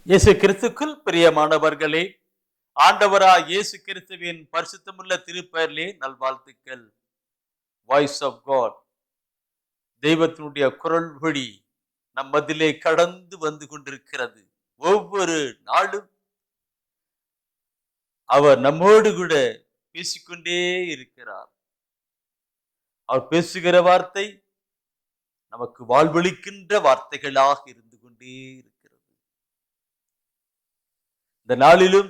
இயேசு கிறிஸ்துக்குள் பிரியமானவர்களே, ஆண்டவராய் இயேசு கிறிஸ்துவின் பரிசுத்தமுள்ள திருப்பெயரிலே நல்வாழ்த்துக்கள். வாய்ஸ் ஆஃப் காட், தெய்வத்தினுடைய குரல் வழி நம் மத்தியிலே கடந்து வந்து கொண்டிருக்கிறது. ஒவ்வொரு நாளும் அவர் நம்மோடு கூட பேசிக்கொண்டே இருக்கிறார். அவர் பேசுகிற வார்த்தை நமக்கு வாழ்வளிக்கின்ற வார்த்தைகளாக இருந்து கொண்டே இருக்கிறது. இந்த நாளிலும்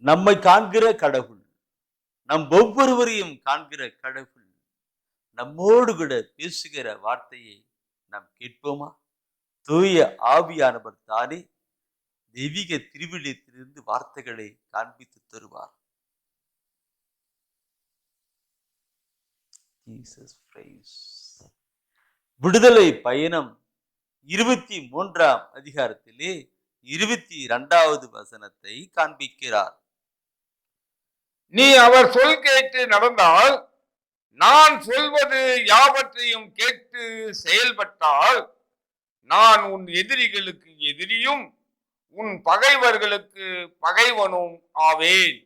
நம்மை காண்கிற கடவுள், நம் ஒவ்வொருவரையும் காண்கிற கடவுள் நம்மோடு கூட பேசுகிற வார்த்தையை நாம் கேட்போமா? தூய ஆவியானவர் தானே தெய்வீக திருவிழியத்திலிருந்து வார்த்தைகளை காண்பித்து தருவார். விடுதலை பயணம் 23ஆம் அதிகாரத்திலே 22வது வசனத்தை காண்பிக்கிறார். நீ அவர் சொல் கேட்டு நடந்தால், நான் சொல்வது யாவற்றையும் கேட்டு செயல்பட்டால், நான் உன் எதிரிகளுக்கு எதிரியும் உன் பகைவர்களுக்கு பகைவனும் ஆவேன்.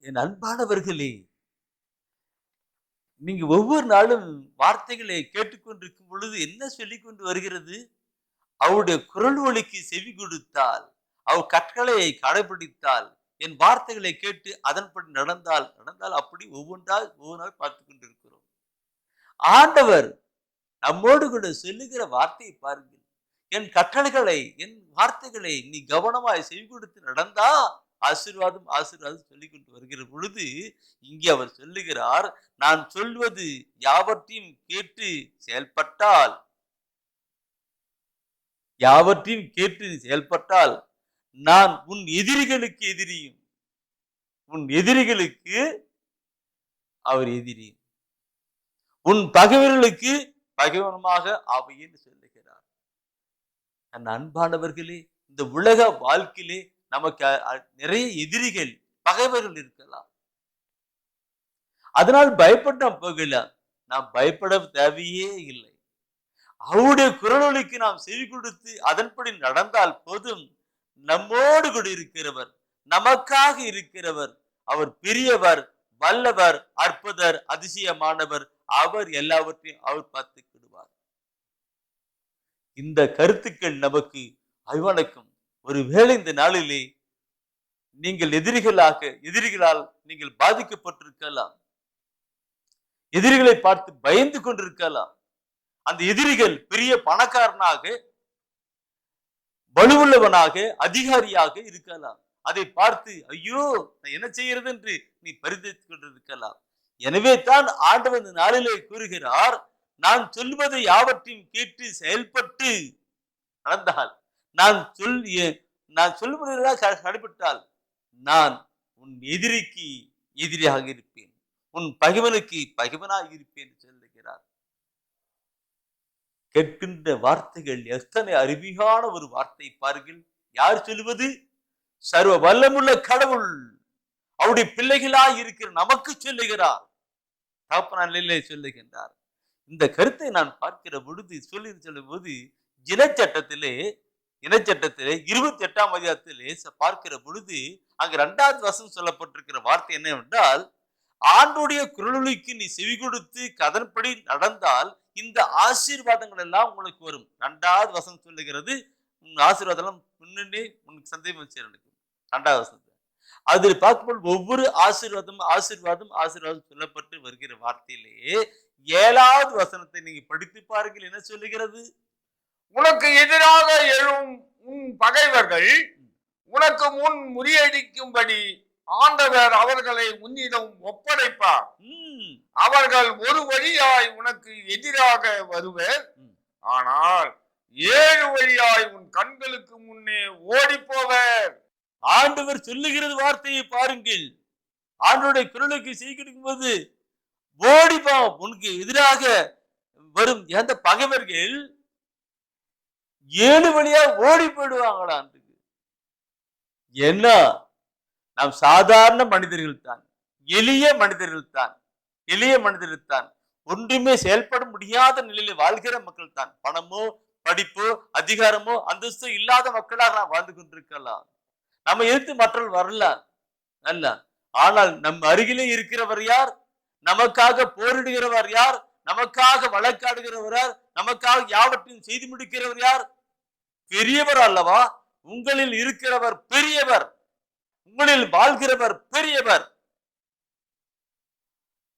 என் அன்பானவர்களே, நீங்க ஒவ்வொரு நாளும் வார்த்தைகளை கேட்டுக்கொண்டிருக்கும் பொழுது என்ன சொல்லிக் கொண்டு வருகிறது? அவருடைய குரல் ஒலிக்கு செவி கொடுத்தால், அவர் கட்டளையை கடைபிடித்தால், என் வார்த்தைகளை கேட்டு அதன்படி நடந்தால் அப்படி ஒவ்வொன்றாக பார்த்து கொண்டிருக்கிறோம். ஆண்டவர் நம்மோடு கூட சொல்லுகிற வார்த்தையை பாருங்கள். என் கட்டளைகளை, என் வார்த்தைகளை நீ கவனமாய் செவி கொடுத்து நடந்தா ஆசீர்வாதம் ஆசீர்வாதம் சொல்லிக் கொண்டு வருகிற பொழுது இங்கே அவர் சொல்லுகிறார், நான் சொல்வது யாவற்றையும் கேட்டு செயல்பட்டால், யாவற்றையும் கேட்டு செயல்பட்டால் நான் உன் எதிரிகளுக்கு எதிரியும் உன் எதிரிகளுக்கு அவர் எதிரியும் உன் பகைவர்களுக்கு பகைவனுமாக ஆவையேன்னு சொல்லுகிறார். என் அன்பானவர்களே, இந்த உலக வாழ்க்கையிலே நமக்கு நிறைய எதிரிகள், பகைவர்கள் இருக்கலாம். அதனால் பயப்பட போகலாம். நாம் பயப்பட தேவையே இல்லை. அவருடைய குரலொலிக்கு நாம் செவி கொடுத்து அதன்படி நடந்தால் போதும். நம்மோடு கூட இருக்கிறவர், நமக்காக இருக்கிறவர், அவர் பெரியவர், வல்லவர், அற்புதர், அதிசயமானவர். அவர் எல்லாவற்றையும் அவர் பார்த்துக்கிடுவார். இந்த கருத்துக்கள் நமக்கு ஐவனுக்கும். ஒருவேளை இந்த நாளிலே நீங்கள் எதிரிகளால் நீங்கள் பாதிக்கப்பட்டிருக்கலாம். எதிரிகளை பார்த்து பயந்து கொண்டிருக்கலாம். அந்த எதிரிகள் பெரிய பணக்காரனாக, வலுவுள்ளவனாக, அதிகாரியாக இருக்கலாம். அதை பார்த்து ஐயோ நான் என்ன செய்யறது என்று நீ பரிதவித்துக் கொண்டிருக்கலாம். எனவே தான் ஆண்டவர் இந்த நாளிலே கூறுகிறார், நான் சொல்வதை யாவற்றையும் கேட்டு செயல்பட்டு நடந்தால், நான் சொல்வதாக கடைபிடித்தால், நான் உன் எதிரிக்கு எதிரியாக இருப்பேன், உன் பகைவனுக்கு பகைவனாக இருப்பேன் சொல்லுகிறார். கேட்கின்ற வார்த்தைகள் எத்தனை அருமையான ஒரு வார்த்தை பாருங்கள். யார் சொல்லுவது? சர்வ வல்லமுள்ள கடவுள் அவருடைய பிள்ளைகளாய் இருக்கிற நமக்கு சொல்லுகிறார். தகப்பனாலே சொல்லுகின்றார். இந்த கருத்தை நான் பார்க்கிற பொழுது சொல்லும் போது இனச்சட்டத்திலே 28ஆம் அதிகாரத்திலே பார்க்கிற பொழுது அங்க 2வது வசனம் சொல்லப்பட்டிருக்கிற வார்த்தை என்னவென்றால், ஆண்டுடைய குரலொலிக்கு நீ செவி கொடுத்து அதன்படி நடந்தால் இந்த ஆசீர்வாதங்கள் எல்லாம் உங்களுக்கு வரும். 2வது வசனம் சொல்லுகிறது, ஆசீர்வாதம் முன்னே உனக்கு சந்தேகம் செய்யணும். 2வது வசனம் அதில் பார்க்கும்போது ஒவ்வொரு ஆசீர்வாதம் சொல்லப்பட்டு வருகிற வார்த்தையிலே 7வது வசனத்தை நீங்க படித்து பாருங்கள். என்ன சொல்லுகிறது? உனக்கு எதிராக எழும் உன் பகைவர்கள் உனக்கு முன் முறியடிக்கும்படி ஆண்டவர் அவர்களை உன்னிடம் ஒப்படைப்பார். அவர்கள் ஒரு வழியாய் உனக்கு எதிராக வருவர், ஆனால் 7 வழியாய் உன் கண்களுக்கு முன்னே ஓடி போவர். ஆண்டவர் சொல்லுகிறது வார்த்தையை பாருங்கள். ஆண்டவருடைய குரலுக்கு செய்யும் போது ஓடிப்பா, உனக்கு எதிராக வரும் எந்த பகைவர்கள் 7 வழியா ஓடி போயிடுவாங்களா? என்ன, நாம் சாதாரண மனிதர்கள் தான், எளிய மனிதர்கள் தான், ஒன்றுமே செயல்பட முடியாத நிலையில் வாழ்கிற மக்கள் தான். பணமோ படிப்போ அதிகாரமோ அந்தஸ்தோ இல்லாத மக்களாக நாம் வாழ்ந்து கொண்டிருக்கலாம். நம்ம எதிர்த்து மற்றவர்கள் வரலாம் அல்ல. ஆனால் நம் அருகிலே இருக்கிறவர் யார்? நமக்காக போரிடுகிறவர் யார்? நமக்காக வழக்காடுகிறவர் யார்? நமக்காக யாவற்றையும் செய்து முடிக்கிறவர் யார்? பெரியவர் அல்லவா? உங்களில் இருக்கிறவர் பெரியவர், உங்களில் வாழ்கிறவர் பெரியவர்.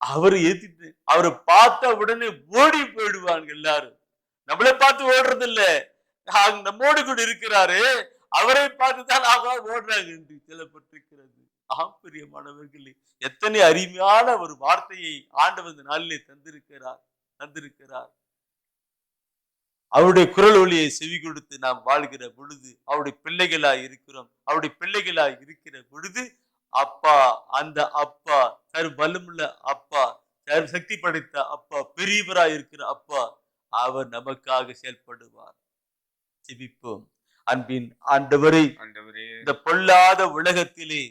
அவர் எதிர்த்து அவரை பார்த்த உடனே ஓடி போயிடுவாங்க எல்லாரும். நம்மளை பார்த்து ஓடுறது இல்ல, நம்மோடு கூட இருக்கிறாரு, அவரை பார்த்துதான் ஓடுறாங்க என்று சொல்லப்பட்டிருக்கிறது. பிரியமானவர்களே, எத்தனை அருமையான ஒரு வார்த்தையை ஆண்டவர் இந்த நாளிலே தந்திருக்கிறார். அவருடைய குரல் ஒலியை செவி கொடுத்து நாம் வாழ்கிற பொழுது அவருடைய பிள்ளைகளாய் இருக்கிறோம். அவருடைய பிள்ளைகளாய் இருக்கிற பொழுது அப்பா, அந்த அப்பா சர்வ பலமுள்ள அப்பா, சர்வ சக்தி படைத்த அப்பா, பெரியவராய் இருக்கிற அப்பா, அவர் நமக்காக செயல்படுவார். ஜெபிப்போம். அன்பின் ஆண்டவரே, இந்த பொல்லாத உலகத்திலே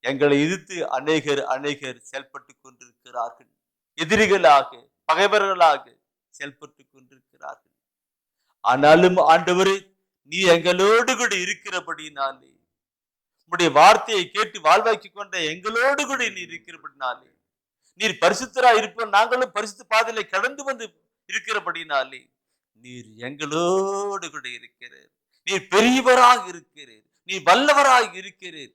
எங்களை எதிர்த்து அநேகர் செயல்பட்டு கொண்டிருக்கிறார்கள். எதிரிகளாக, பகைவர்களாக செயல்பட்டு கொண்டிருக்கிறார்கள். ஆனாலும் ஆண்டவரே, நீ எங்களோடு கூட இருக்கிறபடினாலே, உம்முடைய வார்த்தையை கேட்டு வாழ்வாக்கி கொண்ட எங்களோடு கூட நீ இருக்கிறபடினாலே, நீர் பரிசுத்தராய் இருப்போம், நாங்களும் பரிசுத்த பாதையிலே கடந்து வந்து இருக்கிறபடினாலே, நீர் எங்களோடு கூட இருக்கிறீர். நீர் பெரியவராக இருக்கிறீர், நீ வல்லவராக இருக்கிறீர்,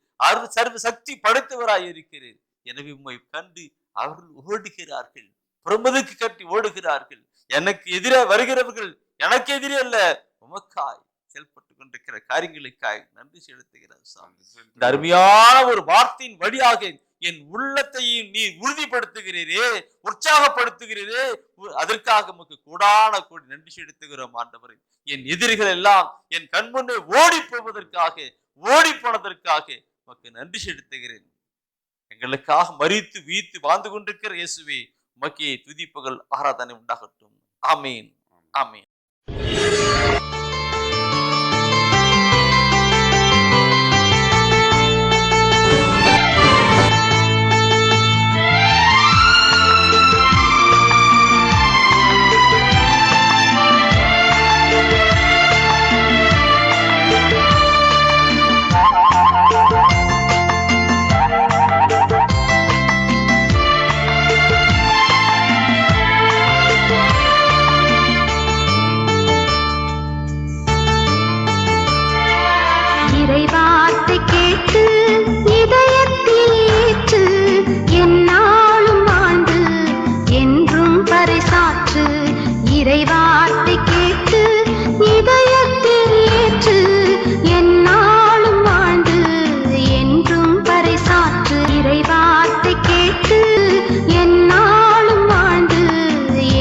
சர்வ சக்தி படைத்தவராய் இருக்கிறீர். எனவே உம்மை கண்டு அவர்கள் ஓடுகிறார்கள், புறம்பதுக்கு கட்டி ஓடுகிறார்கள். எனக்கு எதிராக வருகிறவர்கள் எனக்கு எதிரே அல்ல, உமக்காய் செயல்பட்டு கொண்டிருக்கிற காரியங்களுக்காய் நன்றி செலுத்துகிறார். இந்த அருமையான ஒரு வார்த்தையின் வழியாக என் உள்ளத்தையும் நீ உறுதிப்படுத்துகிறீரே, உற்சாகப்படுத்துகிறீரே, அதற்காக உமக்கு கூடான கூடி நன்றி செலுத்துகிறோம் ஆண்டவரே. என் எதிரிகள் எல்லாம் என் கண்முன்னே ஓடி போவதற்காக, ஓடி போனதற்காக உமக்கு நன்றி செலுத்துகிறேன். எங்களுக்காக மரித்து வீத்து வாழ்ந்து கொண்டிருக்கிற இயேசுவே, உமக்கே துதி புகழ் ஆராதனை உண்டாகட்டும். ஆமீன், ஆமீன். இறைவார்த்தை கேட்டு இதயத்தில் ஏற்று, எந்நாளும் வாழ்ந்து என்றும் பறைசாற்று. இறைவார்த்தை கேட்டு இதயத்தில் ஏற்று, எந்நாளும் வாழ்ந்து என்றும் பறைசாற்று. இறைவார்த்தை கேட்டு எந்நாளும் வாழ்ந்து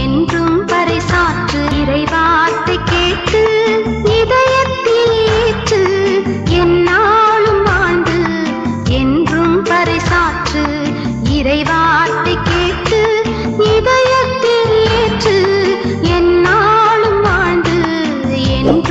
என்றும் பறைசாற்று. இறைவார்த்தை கேட்டு இதயத்தில் ஏற்று, எந்நாளும் வாழ்ந்து என்றும் பறைசாற்று. இறைவார்த்தை கேட்டு இதயத்தில் ஏற்று, எந்நாளும் வாழ்ந்து என்றும்